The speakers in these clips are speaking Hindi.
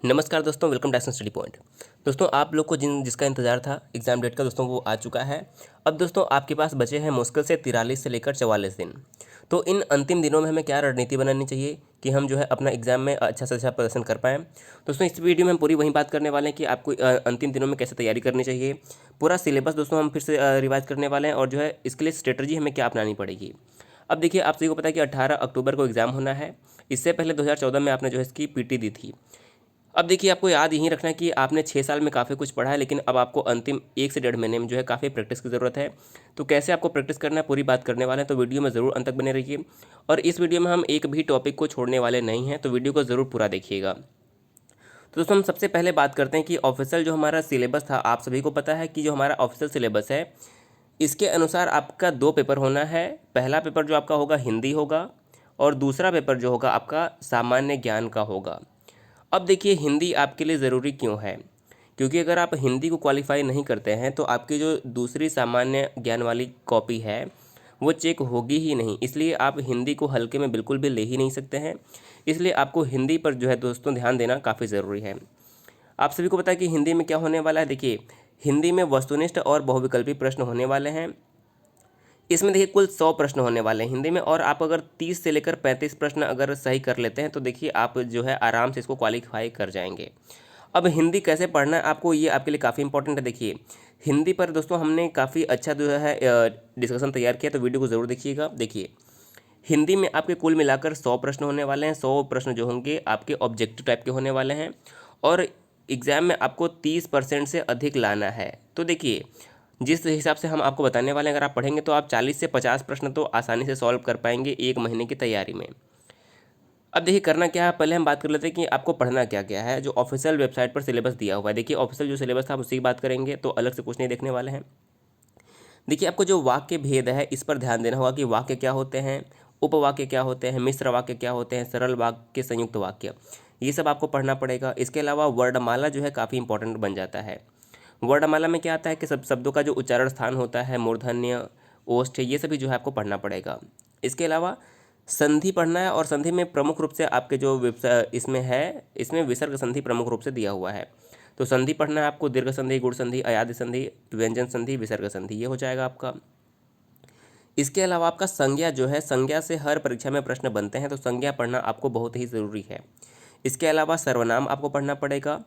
नमस्कार दोस्तों, वेलकम टू स्टडी पॉइंट। दोस्तों, आप लोग को जिसका इंतज़ार था एग्ज़ाम डेट का, दोस्तों वो आ चुका है। अब दोस्तों आपके पास बचे हैं मुश्किल से 43 से लेकर 44 दिन। तो इन अंतिम दिनों में हमें क्या रणनीति बनानी चाहिए कि हम जो है अपना एग्ज़ाम में अच्छा से अच्छा प्रदर्शन कर पाएँ। दोस्तों इस वीडियो में हम पूरी वही बात करने वाले हैं कि आपको अंतिम दिनों में कैसे तैयारी करनी चाहिए। पूरा सिलेबस दोस्तों हम फिर से रिवाइज़ करने वाले हैं और जो है इसके लिए स्ट्रेटजी हमें क्या अपनानी पड़ेगी। अब देखिए, आप सभी को पता है कि 18 अक्टूबर को एग्ज़ाम होना है। इससे पहले 2014 में आपने जो है इसकी पीटी दी थी। अब देखिए, आपको याद यही रखना है कि आपने 6 साल में काफ़ी कुछ पढ़ा है, लेकिन अब आपको अंतिम 1 से डेढ़ महीने में जो है काफ़ी प्रैक्टिस की ज़रूरत है। तो कैसे आपको प्रैक्टिस करना है, पूरी बात करने वाले हैं, तो वीडियो में ज़रूर अंत तक बने रहिए। और इस वीडियो में हम एक भी टॉपिक को छोड़ने वाले नहीं हैं, तो वीडियो को ज़रूर पूरा देखिएगा। तो दोस्तों हम सबसे पहले बात करते हैं कि ऑफिशियल जो हमारा सिलेबस था, आप सभी को पता है कि जो हमारा ऑफिशियल सिलेबस है, इसके अनुसार आपका 2 पेपर होना है। पहला पेपर जो आपका होगा हिंदी होगा और दूसरा पेपर जो होगा आपका सामान्य ज्ञान का होगा। अब देखिए, हिंदी आपके लिए ज़रूरी क्यों है? क्योंकि अगर आप हिंदी को क्वालिफाई नहीं करते हैं तो आपकी जो दूसरी सामान्य ज्ञान वाली कॉपी है वो चेक होगी ही नहीं। इसलिए आप हिंदी को हल्के में बिल्कुल भी ले ही नहीं सकते हैं। इसलिए आपको हिंदी पर जो है दोस्तों ध्यान देना काफ़ी ज़रूरी है। आप सभी को पता है कि हिंदी में क्या होने वाला है। देखिए, हिंदी में वस्तुनिष्ठ और बहुविकल्पी प्रश्न होने वाले हैं। इसमें देखिए कुल 100 प्रश्न होने वाले हैं हिंदी में, और आप अगर 30 से लेकर 35 प्रश्न अगर सही कर लेते हैं तो देखिए आप जो है आराम से इसको क्वालिफाई कर जाएंगे। अब हिंदी कैसे पढ़ना है आपको, ये आपके लिए काफ़ी इंपॉर्टेंट है। देखिए, हिंदी पर दोस्तों हमने काफ़ी अच्छा जो है डिस्कशन तैयार किया, तो वीडियो को ज़रूर देखिएगा। देखिए, हिंदी में आपके कुल मिलाकर 100 प्रश्न होने वाले हैं। 100 प्रश्न जो होंगे आपके ऑब्जेक्टिव टाइप के होने वाले हैं, और एग्ज़ाम में आपको 30% से अधिक लाना है। तो देखिए, जिस हिसाब से हम आपको बताने वाले हैं, अगर आप पढ़ेंगे तो आप 40 से 50 प्रश्न तो आसानी से सॉल्व कर पाएंगे 1 महीने की तैयारी में। अब देखिए, करना क्या है, पहले हम बात कर लेते हैं कि आपको पढ़ना क्या क्या है। जो ऑफिशियल वेबसाइट पर सिलेबस दिया हुआ है, देखिए ऑफिशियल जो सिलेबस था हम उसी की बात करेंगे, तो अलग से कुछ नहीं देखने वाले हैं। देखिए, आपको जो वाक्य भेद है इस पर ध्यान देना होगा कि वाक्य क्या होते हैं, उपवाक्य क्या होते हैं, मिश्र वाक्य क्या होते हैं, सरल वाक्य, संयुक्त वाक्य, ये सब आपको पढ़ना पड़ेगा। इसके अलावा वर्णमाला जो है काफ़ी इंपॉर्टेंट बन जाता है। वर्णमाला में क्या आता है कि सब शब्दों का जो उच्चारण स्थान होता है, मूर्धन्य, ओष्ठ, ये सभी जो है आपको पढ़ना पड़ेगा। इसके अलावा संधि पढ़ना है, और संधि में प्रमुख रूप से आपके जो इसमें है, इसमें विसर्ग संधि प्रमुख रूप से दिया हुआ है। तो संधि पढ़ना है आपको, दीर्घ संधि, गुण संधि, अयादि संधि, व्यंजन संधि, विसर्ग संधि, ये हो जाएगा आपका। इसके अलावा आपका संज्ञा जो है, संज्ञा से हर परीक्षा में प्रश्न बनते हैं, तो संज्ञा पढ़ना आपको बहुत ही ज़रूरी है। इसके अलावा सर्वनाम आपको पढ़ना पड़ेगा।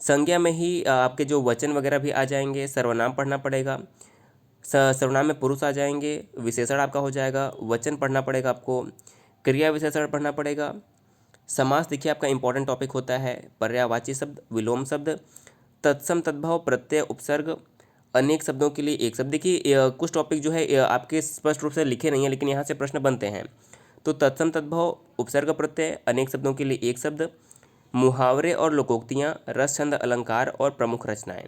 संज्ञा में ही आपके जो वचन वगैरह भी आ जाएंगे। सर्वनाम पढ़ना पड़ेगा। सर्वनाम में पुरुष आ जाएंगे, विशेषण आपका हो जाएगा, वचन पढ़ना पड़ेगा आपको, क्रिया विशेषण पढ़ना पड़ेगा। समास देखिए आपका इंपॉर्टेंट टॉपिक होता है। पर्यायवाची शब्द, विलोम शब्द, तत्सम तद्भव, प्रत्यय, उपसर्ग, अनेक शब्दों के लिए एक शब्द। देखिए कुछ टॉपिक जो है आपके स्पष्ट रूप से लिखे नहीं है, लेकिन यहाँ से प्रश्न बनते हैं। तो तत्सम तद्भव, उपसर्ग, प्रत्यय, अनेक शब्दों के लिए एक शब्द, मुहावरे और लोकोक्तियाँ, रस, छंद, अलंकार और प्रमुख रचनाएं।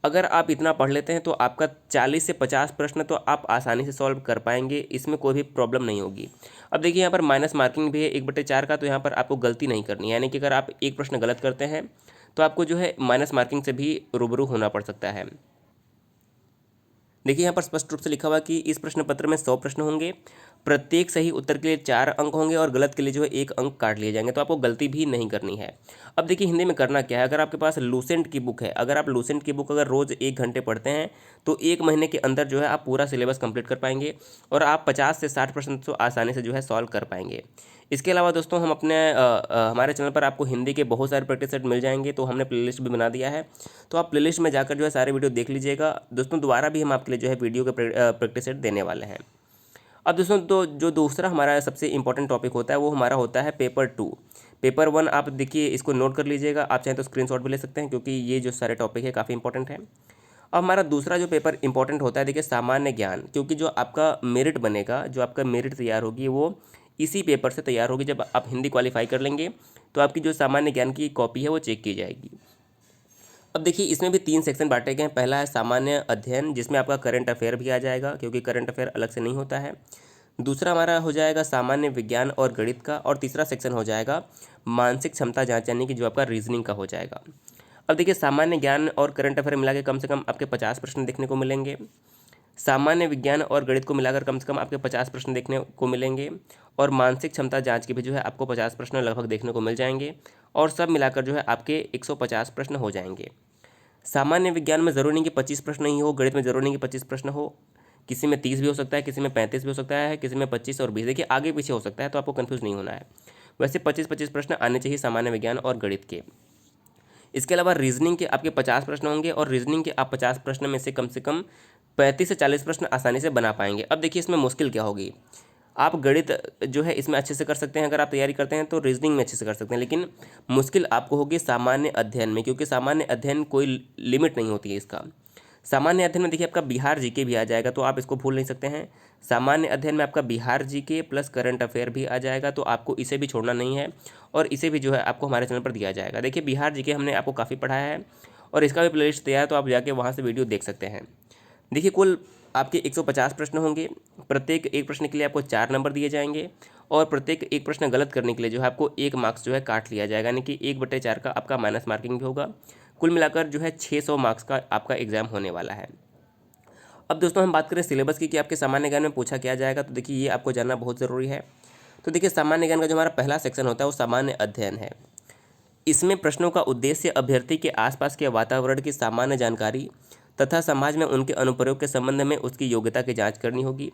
अगर आप इतना पढ़ लेते हैं तो आपका 40 से 50 प्रश्न तो आप आसानी से सॉल्व कर पाएंगे, इसमें कोई भी प्रॉब्लम नहीं होगी। अब देखिए, यहाँ पर माइनस मार्किंग भी है 1/4 का, तो यहाँ पर आपको गलती नहीं करनी है। यानी कि अगर आप एक प्रश्न गलत करते हैं तो आपको जो है माइनस मार्किंग से भी रूबरू होना पड़ सकता है। देखिए, यहाँ पर स्पष्ट रूप से लिखा हुआ है कि इस प्रश्न पत्र में 100 प्रश्न होंगे। प्रत्येक सही उत्तर के लिए 4 अंक होंगे और गलत के लिए जो है 1 अंक काट लिए जाएंगे, तो आपको गलती भी नहीं करनी है। अब देखिए, हिंदी में करना क्या है, अगर आपके पास लूसेंट की बुक है, अगर आप लूसेंट की बुक अगर रोज़ 1 घंटे पढ़ते हैं तो 1 महीने के अंदर जो है आप पूरा सिलेबस कंप्लीट कर पाएंगे, और आप 50 से 60 प्रश्न तो आसानी से जो है सॉल्व कर पाएंगे। इसके अलावा दोस्तों हम अपने हमारे चैनल पर आपको हिंदी के बहुत सारे प्रैक्टिस सेट मिल जाएंगे, तो हमने प्लेलिस्ट भी बना दिया है, तो आप प्लेलिस्ट में जाकर जो है सारे वीडियो देख लीजिएगा। दोस्तों दोबारा भी हम आपके लिए जो है वीडियो के प्रैक्टिस सेट देने वाले हैं। अब दोस्तों, तो जो दूसरा हमारा सबसे इंपॉर्टेंट टॉपिक होता है वो हमारा होता है पेपर 2। पेपर 1 आप देखिए, इसको नोट कर लीजिएगा, आप चाहें तो स्क्रीनशॉट भी ले सकते हैं, क्योंकि ये जो सारे टॉपिक है काफ़ी इंपॉर्टेंट है। अब हमारा दूसरा जो पेपर इंपॉर्टेंट होता है, देखिए सामान्य ज्ञान, क्योंकि जो आपका मेरिट बनेगा, जो आपका मेरिट तैयार होगी वो इसी पेपर से तैयार होगी। जब आप हिंदी क्वालिफाई कर लेंगे तो आपकी जो सामान्य ज्ञान की कॉपी है वो चेक की जाएगी। अब देखिए, इसमें भी 3 सेक्शन बांटे गए हैं। पहला है सामान्य अध्ययन, जिसमें आपका करंट अफेयर भी आ जाएगा, क्योंकि करंट अफेयर अलग से नहीं होता है। दूसरा हमारा हो जाएगा सामान्य विज्ञान और गणित का, और तीसरा सेक्शन हो जाएगा मानसिक क्षमता जांच, यानी कि जो आपका रीजनिंग का हो जाएगा। अब देखिए, सामान्य ज्ञान और करंट अफेयर मिला के कम से कम आपके 50 प्रश्न देखने को मिलेंगे। सामान्य विज्ञान और गणित को मिलाकर कम से कम आपके 50 प्रश्न देखने को मिलेंगे, और मानसिक क्षमता जांच के भी जो है आपको 50 प्रश्न लगभग देखने को मिल जाएंगे। और सब मिलाकर जो है आपके 150 प्रश्न हो जाएंगे। सामान्य विज्ञान में ज़रूरी नहीं कि 25 प्रश्न ही हो, गणित में ज़रूरी नहीं कि 25 प्रश्न हो, किसी में 30 भी हो सकता है, किसी में 35 भी हो सकता है, किसी में 25 और 20, देखिए आगे पीछे हो सकता है, तो आपको कन्फ्यूज़ नहीं होना है। वैसे 25-25 प्रश्न आने चाहिए सामान्य विज्ञान और गणित के। इसके अलावा रीजनिंग के आपके 50 प्रश्न होंगे और रीजनिंग के आप 50 प्रश्न में से कम 35 से 40 प्रश्न आसानी से बना पाएंगे। अब देखिए इसमें मुश्किल क्या होगी, आप गणित जो है इसमें अच्छे से कर सकते हैं, अगर आप तैयारी करते हैं तो रीजनिंग में अच्छे से कर सकते हैं, लेकिन मुश्किल आपको होगी सामान्य अध्ययन में, क्योंकि सामान्य अध्ययन कोई लिमिट नहीं होती है इसका। सामान्य अध्ययन में देखिए आपका बिहार जीके भी आ जाएगा, तो आप इसको भूल नहीं सकते हैं। सामान्य अध्ययन में आपका Bihar GK plus current affair भी आ जाएगा, तो आपको इसे भी छोड़ना नहीं है और इसे भी जो है आपको हमारे चैनल पर दिया जाएगा। देखिए बिहार जीके हमने आपको काफ़ी पढ़ाया है और इसका भी प्लेलिस्ट तैयार है, तो आप जाके वहाँ से वीडियो देख सकते हैं। देखिए कुल आपके 150 प्रश्न होंगे, प्रत्येक एक प्रश्न के लिए आपको 4 नंबर दिए जाएंगे और प्रत्येक एक प्रश्न गलत करने के लिए जो है आपको 1 मार्क्स जो है काट लिया जाएगा, यानी कि 1/4 का आपका माइनस मार्किंग भी होगा। कुल मिलाकर जो है 600 मार्क्स का आपका एग्जाम होने वाला है। अब दोस्तों हम बात करें सिलेबस की कि आपके सामान्य ज्ञान में पूछा क्या जाएगा, तो देखिए ये आपको जानना बहुत ज़रूरी है। तो देखिए सामान्य ज्ञान का जो हमारा पहला सेक्शन होता है वो सामान्य अध्ययन है। इसमें प्रश्नों का उद्देश्य अभ्यर्थी के आसपास के वातावरण की सामान्य जानकारी तथा समाज में उनके अनुप्रयोग के संबंध में उसकी योग्यता की जांच करनी होगी।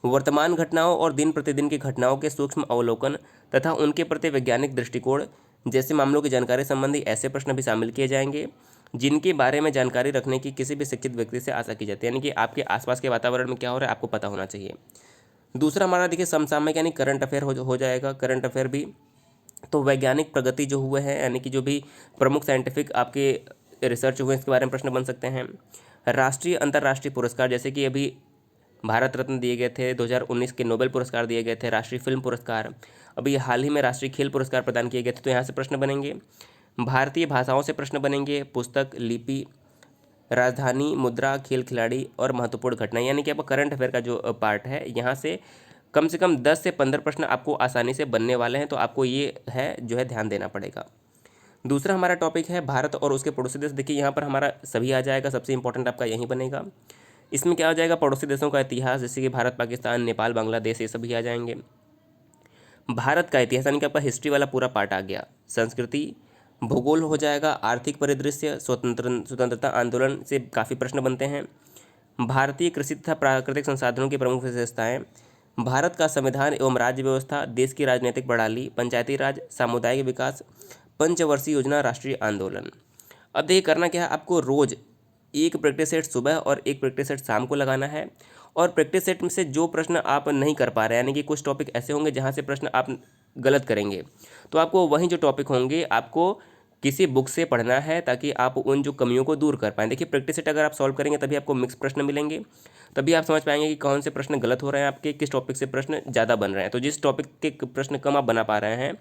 वर्तमान घटनाओं और दिन प्रतिदिन की घटनाओं के सूक्ष्म अवलोकन तथा उनके प्रति वैज्ञानिक दृष्टिकोण जैसे मामलों की जानकारी संबंधी ऐसे प्रश्न भी शामिल किए जाएंगे जिनके बारे में जानकारी रखने की किसी भी शिक्षित व्यक्ति से आशा की जाती है, यानी कि आपके आसपास के वातावरण में क्या हो रहा है आपको पता होना चाहिए। दूसरा हमारा देखिए समसामयिक यानी करंट अफेयर हो जाएगा। करंट अफेयर भी तो वैज्ञानिक प्रगति जो हुए हैं, यानी कि जो भी प्रमुख साइंटिफिक आपके रिसर्च हुए इसके बारे में प्रश्न बन सकते हैं। राष्ट्रीय अंतर्राष्ट्रीय पुरस्कार, जैसे कि अभी भारत रत्न दिए गए थे, 2019 के नोबेल पुरस्कार दिए गए थे, राष्ट्रीय फिल्म पुरस्कार, अभी हाल ही में राष्ट्रीय खेल पुरस्कार प्रदान किए गए थे, तो यहाँ से प्रश्न बनेंगे। भारतीय भाषाओं से प्रश्न बनेंगे, पुस्तक, लिपि, राजधानी, मुद्रा, खेल खिलाड़ी और महत्वपूर्ण घटना, यानी कि आपका करंट अफेयर का जो पार्ट है यहाँ से कम 10 से 15 प्रश्न आपको आसानी से बनने वाले हैं, तो आपको ये है जो है ध्यान देना पड़ेगा। दूसरा हमारा टॉपिक है भारत और उसके पड़ोसी देश। देखिए यहाँ पर हमारा सभी आ जाएगा, सबसे इंपॉर्टेंट आपका यही बनेगा। इसमें क्या आ जाएगा, पड़ोसी देशों का इतिहास, जैसे कि भारत, पाकिस्तान, नेपाल, बांग्लादेश, ये सभी आ जाएंगे। भारत का इतिहास यानी कि आपका हिस्ट्री वाला पूरा पार्ट आ गया। संस्कृति, भूगोल हो जाएगा, आर्थिक परिदृश्य, स्वतंत्रता आंदोलन से काफ़ी प्रश्न बनते हैं। भारतीय कृषि तथा प्राकृतिक संसाधनों की प्रमुख विशेषताएं, भारत का संविधान एवं राज्य व्यवस्था, देश की राजनीतिक प्रणाली, पंचायती राज, सामुदायिक विकास, पंचवर्षीय योजना, राष्ट्रीय आंदोलन। अब देखिए करना क्या है, आपको रोज़ एक प्रैक्टिस सेट सुबह और एक प्रैक्टिस सेट शाम को लगाना है और प्रैक्टिस सेट में से जो प्रश्न आप नहीं कर पा रहे हैं, यानी कि कुछ टॉपिक ऐसे होंगे जहाँ से प्रश्न आप गलत करेंगे, तो आपको वहीं जो टॉपिक होंगे आपको किसी बुक से पढ़ना है ताकि आप उन जो कमियों को दूर कर पाएँ। देखिए प्रैक्टिस सेट अगर आप सॉल्व करेंगे तभी आपको मिक्स प्रश्न मिलेंगे, तभी आप समझ पाएंगे कि कौन से प्रश्न गलत हो रहे हैं, आपके किस टॉपिक से प्रश्न ज़्यादा बन रहे हैं। तो जिस टॉपिक के प्रश्न कम आप बना पा रहे हैं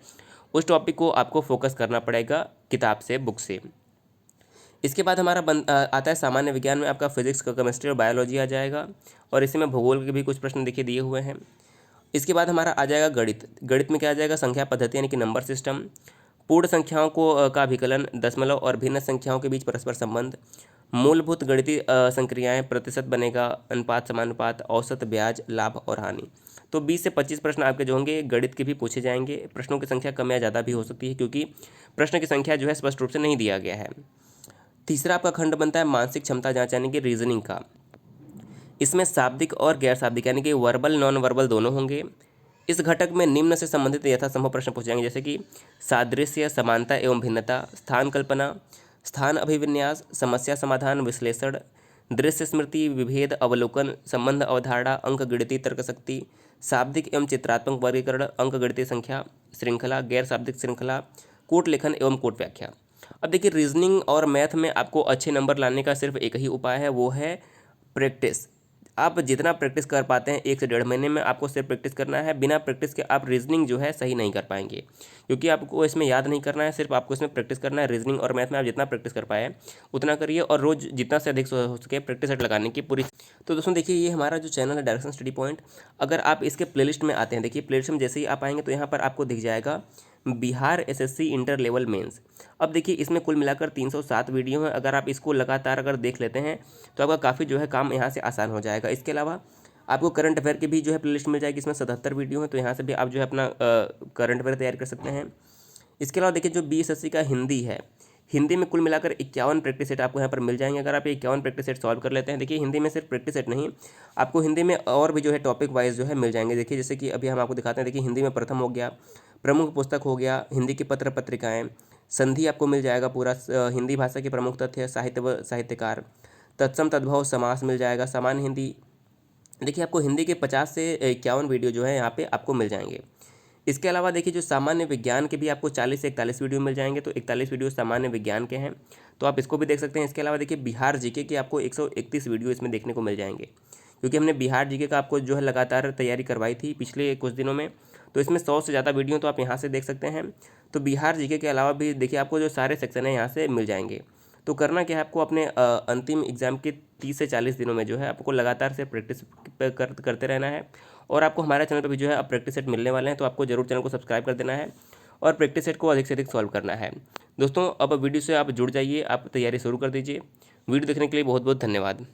उस टॉपिक को आपको फोकस करना पड़ेगा किताब से, बुक से। इसके बाद हमारा आता है सामान्य विज्ञान में आपका फिजिक्स, केमिस्ट्री और बायोलॉजी आ जाएगा और इसी में भूगोल के भी कुछ प्रश्न देखिए दिए हुए हैं। इसके बाद हमारा आ जाएगा गणित। गणित में क्या आ जाएगा, संख्या पद्धति यानी कि नंबर सिस्टम, पूर्ण संख्याओं को का विकलन, दशमलव और भिन्न संख्याओं के बीच परस्पर संबंध, मूलभूत गणितीय संक्रियाएं, प्रतिशत बनेगा, अनुपात, समानुपात, औसत, ब्याज, लाभ और हानि। तो 20 से 25 प्रश्न आपके जो होंगे गणित के भी पूछे जाएंगे। प्रश्नों की संख्या कम या ज़्यादा भी हो सकती है क्योंकि प्रश्न की संख्या जो है स्पष्ट रूप से नहीं दिया गया है। तीसरा आपका खंड बनता है मानसिक क्षमता जांच यानी कि रीजनिंग का। इसमें शाब्दिक और गैर शाब्दिक यानी कि वर्बल, नॉन वर्बल दोनों होंगे। इस घटक में निम्न से संबंधित यथासंभव प्रश्न पूछे जाएंगे, जैसे कि सादृश्य, समानता एवं भिन्नता, स्थान कल्पना, स्थान अभिविन्यास, समस्या समाधान, विश्लेषण, दृश्य स्मृति, विभेद, अवलोकन, संबंध अवधारणा, अंक गणितीय तर्कशक्ति, शाब्दिक एवं चित्रात्मक वर्गीकरण, अंक गणितीय संख्या श्रृंखला, गैर शाब्दिक श्रृंखला, कूट लेखन एवं कूट व्याख्या। अब देखिए रीजनिंग और मैथ में आपको अच्छे नंबर लाने का सिर्फ एक ही उपाय है, वो है प्रैक्टिस। आप जितना प्रैक्टिस कर पाते हैं 1 से 1.5 महीने में आपको सिर्फ प्रैक्टिस करना है। बिना प्रैक्टिस के आप रीजनिंग जो है सही नहीं कर पाएंगे, क्योंकि आपको इसमें याद नहीं करना है, सिर्फ आपको इसमें प्रैक्टिस करना है। रीजनिंग और मैथ में आप जितना प्रैक्टिस कर पाए उतना करिए और रोज़ जितना से अधिक हो सके प्रैक्टिस सेट लगाने की पूरी। तो दोस्तों देखिए ये हमारा जो चैनल है डायरेक्शन स्टडी पॉइंट, अगर आप इसके प्लेलिस्ट में आते हैं, देखिए प्लेलिस्ट में जैसे ही आप आएंगे तो यहाँ पर आपको दिख जाएगा Bihar SSC inter level mains. अब देखिए इसमें कुल मिलाकर 307 वीडियो हैं। अगर आप इसको लगातार अगर देख लेते हैं तो आपका काफ़ी जो है काम यहाँ से आसान हो जाएगा। इसके अलावा आपको करंट अफेयर की भी जो है प्लेलिस्ट मिल जाएगी, इसमें 77 वीडियो हैं, तो यहाँ से भी आप जो है अपना करंट अफेयर तैयार कर सकते हैं। इसके अलावा देखिए जो BSSC का हिंदी है, हिंदी में कुल मिलाकर 51 प्रैक्टिस सेट आपको यहाँ पर मिल जाएंगे। अगर आप ये 51 प्रैक्टिस सेट सॉल्व कर लेते हैं, देखिए हिंदी में सिर्फ प्रैक्टिस सेट नहीं, आपको हिंदी में और भी जो है टॉपिक वाइज जो है मिल जाएंगे। देखिए जैसे कि अभी हम आपको दिखाते हैं, देखिए हिंदी में प्रथम हो गया, प्रमुख पुस्तक हो गया, हिंदी की पत्र पत्रिकाएँ, संधि आपको मिल जाएगा पूरा, हिंदी भाषा के प्रमुख तथ्य, साहित्य व साहित्यकार, तत्सम तद्भव समास मिल जाएगा, सामान्य हिंदी। देखिए आपको हिंदी के 50 से 51 वीडियो जो है यहाँ पे आपको मिल जाएंगे। इसके अलावा देखिए जो सामान्य विज्ञान के भी आपको 40 से 41 वीडियो मिल जाएंगे, तो 41 वीडियो सामान्य विज्ञान के हैं, तो आप इसको भी देख सकते हैं। इसके अलावा देखिए बिहार जीके के आपको 131 वीडियो इसमें देखने को मिल जाएंगे, क्योंकि हमने बिहार जीके का आपको जो है लगातार तैयारी करवाई थी पिछले कुछ दिनों में, तो इसमें 100 से ज़्यादा वीडियो तो आप यहाँ से देख सकते हैं। तो बिहार जीके के अलावा भी देखिए आपको जो सारे सेक्शन है यहाँ से मिल जाएंगे। तो करना क्या है, आपको अपने अंतिम एग्जाम के 30 से 40 दिनों में जो है आपको लगातार से प्रैक्टिस करते रहना है। और आपको हमारे चैनल पर भी जो है अब प्रैक्टिस सेट मिलने वाले हैं, तो आपको जरूर चैनल को सब्सक्राइब कर देना है और प्रैक्टिस सेट को अधिक से अधिक सॉल्व करना है। दोस्तों अब वीडियो से आप जुड़ जाइए, आप तैयारी शुरू कर दीजिए। वीडियो देखने के लिए बहुत बहुत धन्यवाद।